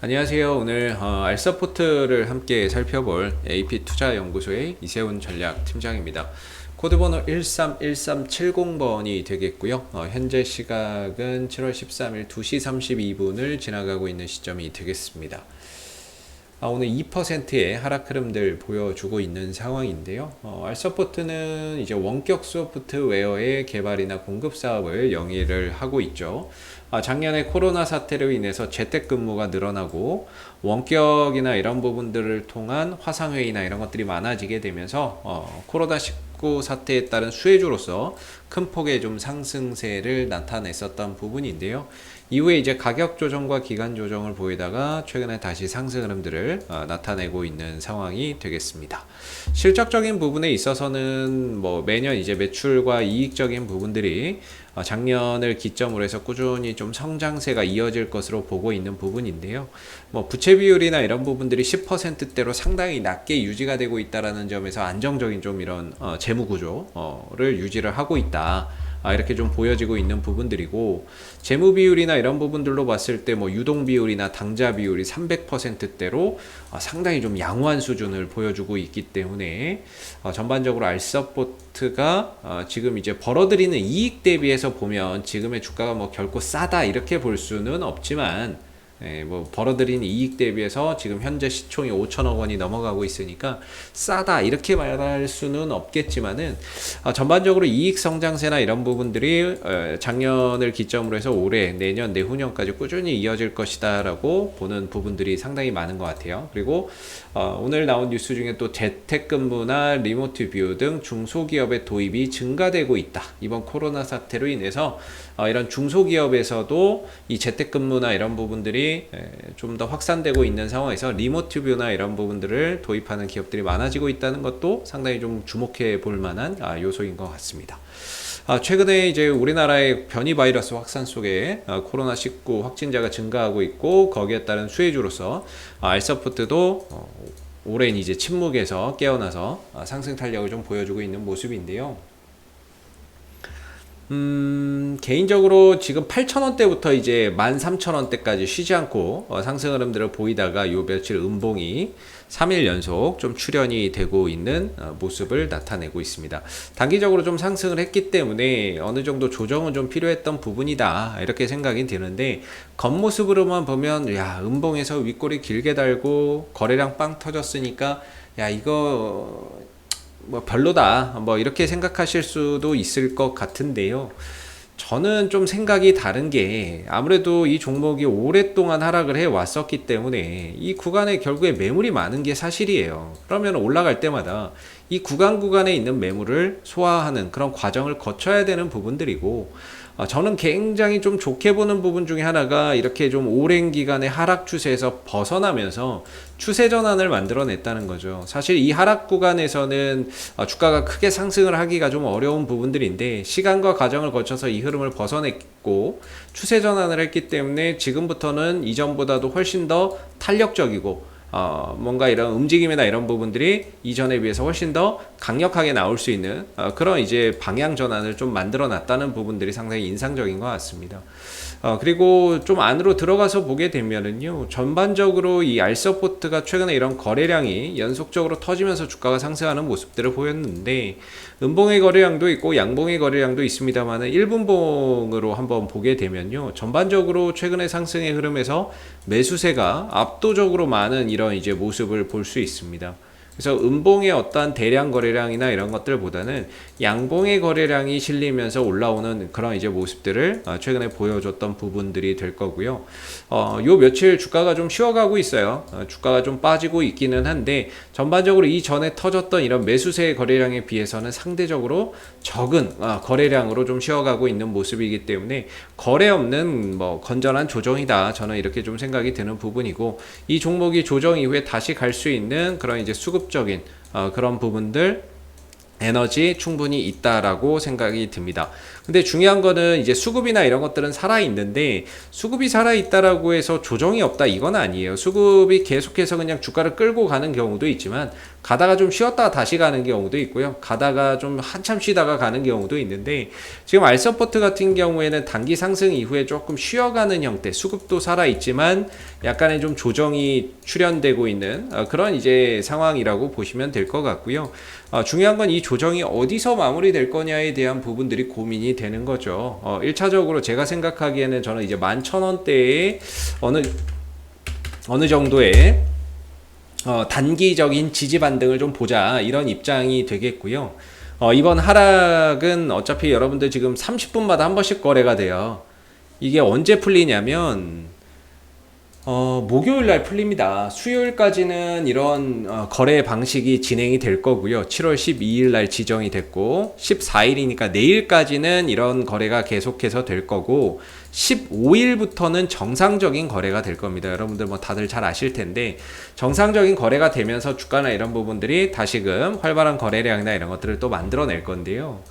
안녕하세요. 오늘 알서포트를 함께 살펴볼 AP투자연구소의 이세훈 전략팀장입니다. 코드번호 131370번이 되겠고요. 현재 시각은 7월 13일 2시 32분을 지나가고 있는 시점이 되겠습니다. 오늘 2%의 하락 흐름들 보여주고 있는 상황인데요. 알서포트는 이제 원격 소프트웨어의 개발이나 공급 사업을 영위를 하고 있죠. 작년에 코로나 사태로 인해서 재택근무가 늘어나고 원격이나 이런 부분들을 통한 화상회의나 이런 것들이 많아지게 되면서 코로나19 사태에 따른 수혜주로서 큰 폭의 좀 상승세를 나타냈었던 부분인데요. 이후에 이제 가격 조정과 기간 조정을 보이다가 최근에 다시 상승 흐름들을 나타내고 있는 상황이 되겠습니다. 실적적인 부분에 있어서는 뭐 매년 이제 매출과 이익적인 부분들이 작년을 기점으로 해서 꾸준히 좀 성장세가 이어질 것으로 보고 있는 부분인데요. 뭐 부채 비율이나 이런 부분들이 10%대로 상당히 낮게 유지가 되고 있다라는 점에서 안정적인 좀 이런 재무 구조를 유지를 하고 있다. 이렇게 좀 보여지고 있는 부분들이고, 재무 비율이나 이런 부분들로 봤을 때 뭐 유동 비율이나 당좌 비율이 300%대로 상당히 좀 양호한 수준을 보여주고 있기 때문에 전반적으로 알서포트가 지금 이제 벌어들이는 이익 대비해서 보면 지금의 주가가 뭐 결코 싸다 이렇게 볼 수는 없지만, 뭐 벌어들인 이익 대비해서 지금 현재 시총이 5천억 원이 넘어가고 있으니까 싸다 이렇게 말할 수는 없겠지만은 전반적으로 이익 성장세나 이런 부분들이 작년을 기점으로 해서 올해, 내년, 내후년까지 꾸준히 이어질 것이다라고 보는 부분들이 상당히 많은 것 같아요. 그리고 오늘 나온 뉴스 중에 또 재택근무나 리모트 뷰 등 중소기업의 도입이 증가되고 있다. 이번 코로나 사태로 인해서 이런 중소기업에서도 이 재택근무나 이런 부분들이 좀 더 확산되고 있는 상황에서 리모트 뷰나 이런 부분들을 도입하는 기업들이 많아지고 있다는 것도 상당히 좀 주목해 볼 만한 요소인 것 같습니다. 최근에 이제 우리나라의 변이 바이러스 확산 속에 코로나19 확진자가 증가하고 있고, 거기에 따른 수혜주로서 알서포트도 오랜 이제 침묵에서 깨어나서 상승 탄력을 좀 보여주고 있는 모습인데요. 개인적으로 지금 8,000원대부터 이제 13,000원대까지 쉬지 않고 상승 흐름들을 보이다가 요 며칠 음봉이 3일 연속 좀 출현이 되고 있는 모습을 나타내고 있습니다. 단기적으로 좀 상승을 했기 때문에 어느 정도 조정은 좀 필요했던 부분이다 이렇게 생각이 드는데, 겉모습으로만 보면 야, 음봉에서 윗꼬리 길게 달고 거래량 빵 터졌으니까 야, 이거 뭐 별로다 뭐 이렇게 생각하실 수도 있을 것 같은데요. 저는 좀 생각이 다른 게, 아무래도 이 종목이 오랫동안 하락을 해 왔었기 때문에 이 구간에 결국에 매물이 많은 게 사실이에요. 그러면 올라갈 때마다 이 구간에 있는 매물을 소화하는 그런 과정을 거쳐야 되는 부분들이고, 저는 굉장히 좀 좋게 보는 부분 중에 하나가 이렇게 좀 오랜 기간의 하락 추세에서 벗어나면서 추세 전환을 만들어냈다는 거죠. 사실 이 하락 구간에서는 주가가 크게 상승을 하기가 좀 어려운 부분들인데, 시간과 과정을 거쳐서 이 흐름을 벗어냈고 추세 전환을 했기 때문에 지금부터는 이전보다도 훨씬 더 탄력적이고 뭔가 이런 움직임이나 이런 부분들이 이전에 비해서 훨씬 더 강력하게 나올 수 있는 그런 이제 방향 전환을 좀 만들어 놨다는 부분들이 상당히 인상적인 것 같습니다. 그리고 좀 안으로 들어가서 보게 되면은요, 전반적으로 이 알서포트가 최근에 이런 거래량이 연속적으로 터지면서 주가가 상승하는 모습들을 보였는데, 음봉의 거래량도 있고 양봉의 거래량도 있습니다만은 1분봉으로 한번 보게 되면요, 전반적으로 최근의 상승의 흐름에서 매수세가 압도적으로 많은 이런 이제 모습을 볼 수 있습니다. 그래서 음봉의 어떠한 대량 거래량이나 이런 것들보다는 양봉의 거래량이 실리면서 올라오는 그런 이제 모습들을 최근에 보여줬던 부분들이 될 거고요. 요 며칠 주가가 좀 쉬어가고 있어요. 주가가 좀 빠지고 있기는 한데, 전반적으로 이전에 터졌던 이런 매수세의 거래량에 비해서는 상대적으로 적은 거래량으로 좀 쉬어가고 있는 모습이기 때문에 거래 없는 뭐 건전한 조정이다, 저는 이렇게 좀 생각이 드는 부분이고, 이 종목이 조정 이후에 다시 갈 수 있는 그런 이제 수급적인 그런 부분들, 에너지 충분히 있다라고 생각이 듭니다. 근데 중요한 거는 이제 수급이나 이런 것들은 살아있는데, 수급이 살아있다라고 해서 조정이 없다 이건 아니에요. 수급이 계속해서 그냥 주가를 끌고 가는 경우도 있지만, 가다가 좀 쉬었다가 다시 가는 경우도 있고요. 가다가 좀 한참 쉬다가 가는 경우도 있는데, 지금 알서포트 같은 경우에는 단기 상승 이후에 조금 쉬어가는 형태, 수급도 살아있지만 약간의 좀 조정이 출현되고 있는 그런 이제 상황이라고 보시면 될 것 같고요. 중요한 건 이 조정이 어디서 마무리될 거냐에 대한 부분들이 고민이 되는 거죠. 1차적으로 제가 생각하기에는 저는 이제 11,000원대에 어느 정도의 단기적인 지지 반등을 좀 보자, 이런 입장이 되겠고요. 이번 하락은 어차피 여러분들 지금 30분마다 한 번씩 거래가 돼요. 이게 언제 풀리냐면 목요일 날 풀립니다. 수요일까지는 이런 거래 방식이 진행이 될 거고요. 7월 12일 날 지정이 됐고, 14일이니까 내일까지는 이런 거래가 계속해서 될 거고, 15일부터는 정상적인 거래가 될 겁니다. 여러분들 뭐 다들 잘 아실 텐데, 정상적인 거래가 되면서 주가나 이런 부분들이 다시금 활발한 거래량이나 이런 것들을 또 만들어낼 건데요.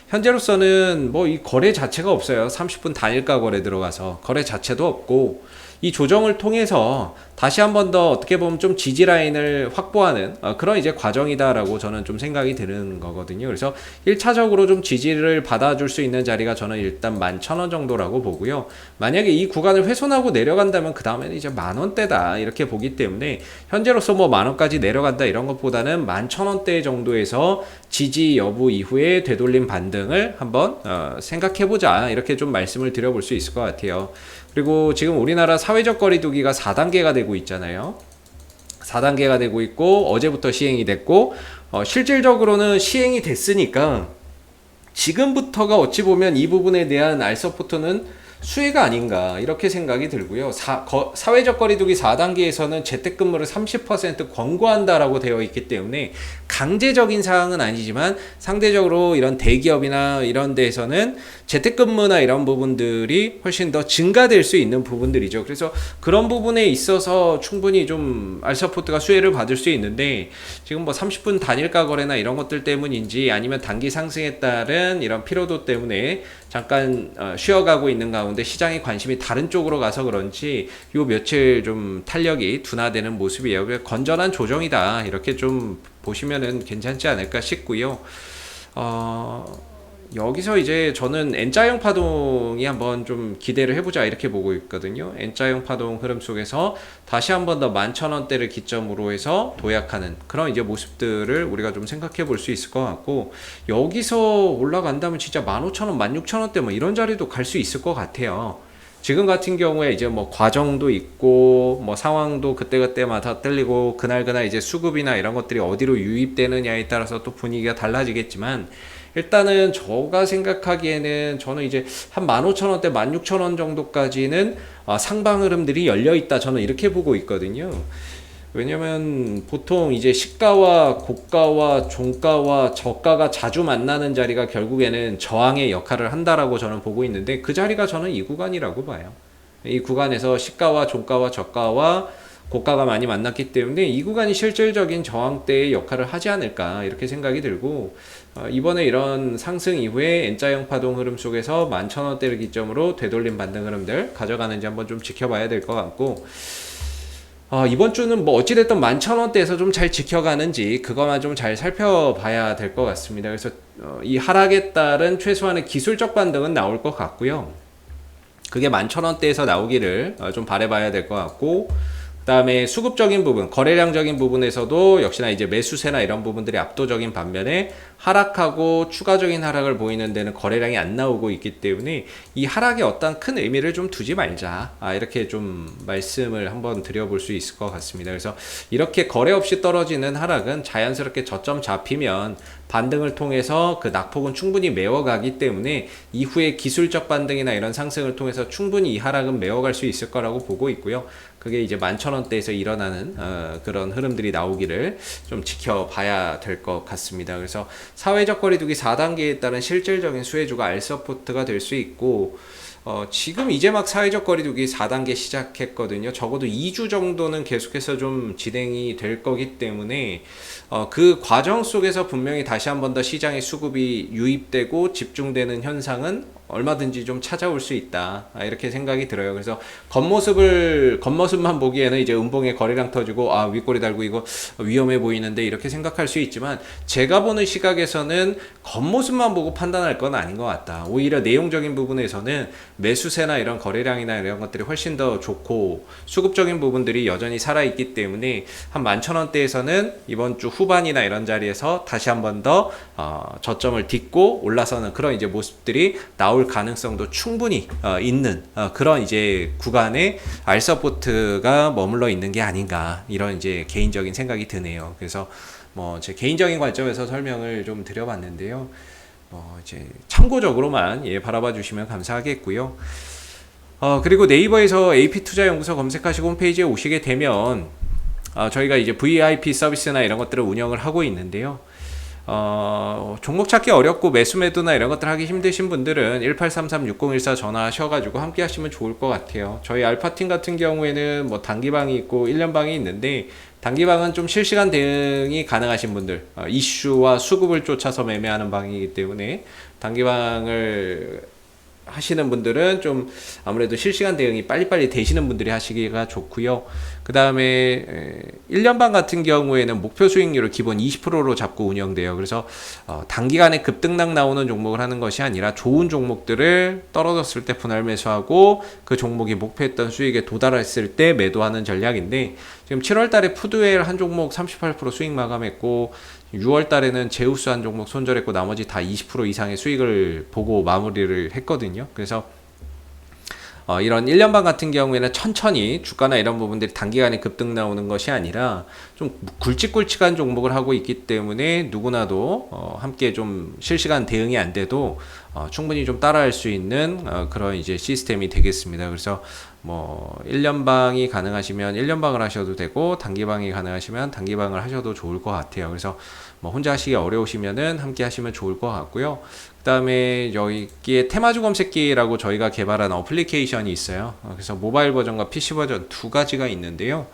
현재로서는 뭐 이 거래 자체가 없어요. 30분 단일가 거래 들어가서 거래 자체도 없고, 이 조정을 통해서 다시 한 번 더 어떻게 보면 좀 지지 라인을 확보하는 그런 이제 과정이다라고 저는 좀 생각이 드는 거거든요. 그래서 1차적으로 좀 지지를 받아줄 수 있는 자리가 저는 일단 11,000원 정도라고 보고요. 만약에 이 구간을 훼손하고 내려간다면 그 다음에는 이제 만원대다 이렇게 보기 때문에, 현재로서 뭐 만원까지 내려간다 이런 것보다는 11,000원대 정도에서 지지 여부 이후에 되돌림 반등을 한번 생각해보자, 이렇게 좀 말씀을 드려볼 수 있을 것 같아요. 그리고 지금 우리나라 사회적 거리두기가 4단계가 되고 있잖아요. 4단계가 되고 있고, 어제부터 시행이 됐고, 실질적으로는 시행이 됐으니까 지금부터가 어찌 보면 이 부분에 대한 알서포트는 수혜가 아닌가 이렇게 생각이 들고요. 사회적 거리두기 4단계에서는 재택근무를 30% 권고한다라고 되어 있기 때문에 강제적인 사항은 아니지만, 상대적으로 이런 대기업이나 이런 데에서는 재택근무나 이런 부분들이 훨씬 더 증가될 수 있는 부분들이죠. 그래서 그런 부분에 있어서 충분히 좀 알서포트가 수혜를 받을 수 있는데, 지금 뭐 30분 단일가 거래나 이런 것들 때문인지, 아니면 단기 상승에 따른 이런 피로도 때문에 잠깐 쉬어가고 있는 가운데 시장의 관심이 다른 쪽으로 가서 그런지 요 며칠 좀 탄력이 둔화되는 모습이에요. 건전한 조정이다 이렇게 좀 보시면은 괜찮지 않을까 싶고요. 여기서 이제 저는 N자형 파동이 한번 좀 기대를 해보자 이렇게 보고 있거든요. N자형 파동 흐름 속에서 다시 한번 더 11,000원대를 기점으로 해서 도약하는 그런 이제 모습들을 우리가 좀 생각해 볼 수 있을 것 같고, 여기서 올라간다면 진짜 15,000원, 16,000원대 뭐 이런 자리도 갈 수 있을 것 같아요. 지금 같은 경우에 이제 뭐 과정도 있고, 뭐 상황도 그때그때마다 틀리고, 그날 이제 수급이나 이런 것들이 어디로 유입되느냐에 따라서 또 분위기가 달라지겠지만, 일단은 제가 생각하기에는 저는 이제 한 15,000원대 16,000원 정도까지는 상방 흐름들이 열려 있다, 저는 이렇게 보고 있거든요. 왜냐면 보통 이제 시가와 고가와 종가와 저가가 자주 만나는 자리가 결국에는 저항의 역할을 한다라고 저는 보고 있는데, 그 자리가 저는 이 구간이라고 봐요. 이 구간에서 시가와 종가와 저가와 고가가 많이 만났기 때문에 이 구간이 실질적인 저항대의 역할을 하지 않을까 이렇게 생각이 들고, 이번에 이런 상승 이후에 N자형 파동 흐름 속에서 11,000원대를 기점으로 되돌림 반등 흐름들 가져가는지 한번 좀 지켜봐야 될 것 같고, 이번 주는 뭐 어찌됐든 11,000원대에서 좀 잘 지켜가는지 그거만 좀 잘 살펴봐야 될 것 같습니다. 그래서 이 하락에 따른 최소한의 기술적 반등은 나올 것 같고요. 그게 11,000원대에서 나오기를 좀 바라봐야 될 것 같고, 그 다음에 수급적인 부분, 거래량적인 부분에서도 역시나 이제 매수세나 이런 부분들이 압도적인 반면에 하락하고 추가적인 하락을 보이는 데는 거래량이 안 나오고 있기 때문에 이 하락에 어떤 큰 의미를 좀 두지 말자, 이렇게 좀 말씀을 한번 드려볼 수 있을 것 같습니다. 그래서 이렇게 거래 없이 떨어지는 하락은 자연스럽게 저점 잡히면 반등을 통해서 그 낙폭은 충분히 메워가기 때문에 이후에 기술적 반등이나 이런 상승을 통해서 충분히 이 하락은 메워갈 수 있을 거라고 보고 있고요. 그게 이제 11,000원대에서 일어나는 그런 흐름들이 나오기를 좀 지켜봐야 될 것 같습니다. 그래서 사회적 거리두기 4단계에 따른 실질적인 수혜주가 알서포트가 될 수 있고, 지금 이제 막 사회적 거리두기 4단계 시작했거든요. 적어도 2주 정도는 계속해서 좀 진행이 될 거기 때문에 그 과정 속에서 분명히 다시 한번 더 시장의 수급이 유입되고 집중되는 현상은 얼마든지 좀 찾아올 수 있다. 이렇게 생각이 들어요. 그래서 겉모습만 보기에는 이제 음봉에 거래량 터지고 윗꼬리 달고 이거 위험해 보이는데 이렇게 생각할 수 있지만 제가 보는 시각에서는 겉모습만 보고 판단할 건 아닌 것 같다. 오히려 내용적인 부분에서는 매수세나 이런 거래량이나 이런 것들이 훨씬 더 좋고 수급적인 부분들이 여전히 살아있기 때문에 한 11,000원대에서는 이번 주 후반이나 이런 자리에서 다시 한번 더 저점을 딛고 올라서는 그런 이제 모습들이 나올 가능성도 충분히 있는 그런 이제 구간에 알서포트가 머물러 있는 게 아닌가 이런 이제 개인적인 생각이 드네요. 그래서 뭐 제 개인적인 관점에서 설명을 좀 드려봤는데요. 이제 참고적으로만 바라봐 주시면 감사하겠고요. 그리고 네이버에서 AP투자연구소 검색하시고 홈페이지에 오시게 되면 저희가 이제 VIP 서비스나 이런 것들을 운영을 하고 있는데요. 종목 찾기 어렵고 매수 매도나 이런 것들 하기 힘드신 분들은 1833-6014 전화하셔가지고 함께 하시면 좋을 것 같아요. 저희 알파팀 같은 경우에는 뭐 단기방이 있고 1년방이 있는데 단기방은 좀 실시간 대응이 가능하신 분들, 이슈와 수급을 쫓아서 매매하는 방이기 때문에 단기방을 하시는 분들은 좀 아무래도 실시간 대응이 빨리빨리 되시는 분들이 하시기가 좋고요. 그 다음에 1년반 같은 경우에는 목표 수익률을 기본 20%로 잡고 운영돼요. 그래서 단기간에 급등락 나오는 종목을 하는 것이 아니라 좋은 종목들을 떨어졌을 때 분할 매수하고 그 종목이 목표했던 수익에 도달했을 때 매도하는 전략인데 지금 7월 달에 푸드웨어 한 종목 38% 수익 마감했고 6월 달에는 제우스 한 종목 손절했고 나머지 다 20% 이상의 수익을 보고 마무리를 했거든요. 그래서 이런 1년반 같은 경우에는 천천히 주가나 이런 부분들이 단기간에 급등 나오는 것이 아니라 좀 굵직굵직한 종목을 하고 있기 때문에 누구나도 함께 좀 실시간 대응이 안 돼도 충분히 좀 따라할 수 있는 그런 이제 시스템이 되겠습니다. 그래서 뭐 1년방이 가능하시면 1년방을 하셔도 되고 단기방이 가능하시면 단기방을 하셔도 좋을 것 같아요. 그래서 뭐 혼자 하시기 어려우시면은 함께 하시면 좋을 것 같고요. 그 다음에 여기에 테마주 검색기라고 저희가 개발한 어플리케이션이 있어요. 그래서 모바일 버전과 PC 버전 두 가지가 있는데요.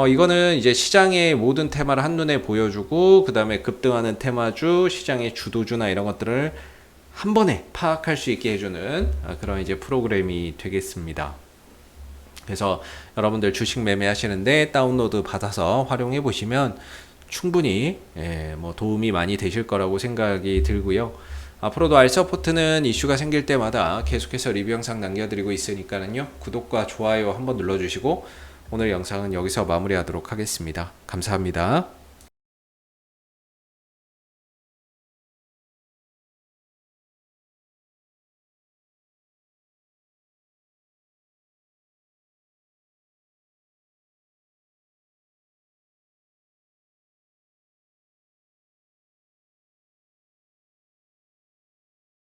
이거는 이제 시장의 모든 테마를 한눈에 보여주고 그 다음에 급등하는 테마주, 시장의 주도주나 이런 것들을 한 번에 파악할 수 있게 해주는 그런 이제 프로그램이 되겠습니다. 그래서 여러분들 주식 매매하시는데 다운로드 받아서 활용해 보시면 충분히 뭐 도움이 많이 되실 거라고 생각이 들고요. 앞으로도 알서포트는 이슈가 생길 때마다 계속해서 리뷰 영상 남겨드리고 있으니까요. 구독과 좋아요 한번 눌러주시고 오늘 영상은 여기서 마무리하도록 하겠습니다. 감사합니다.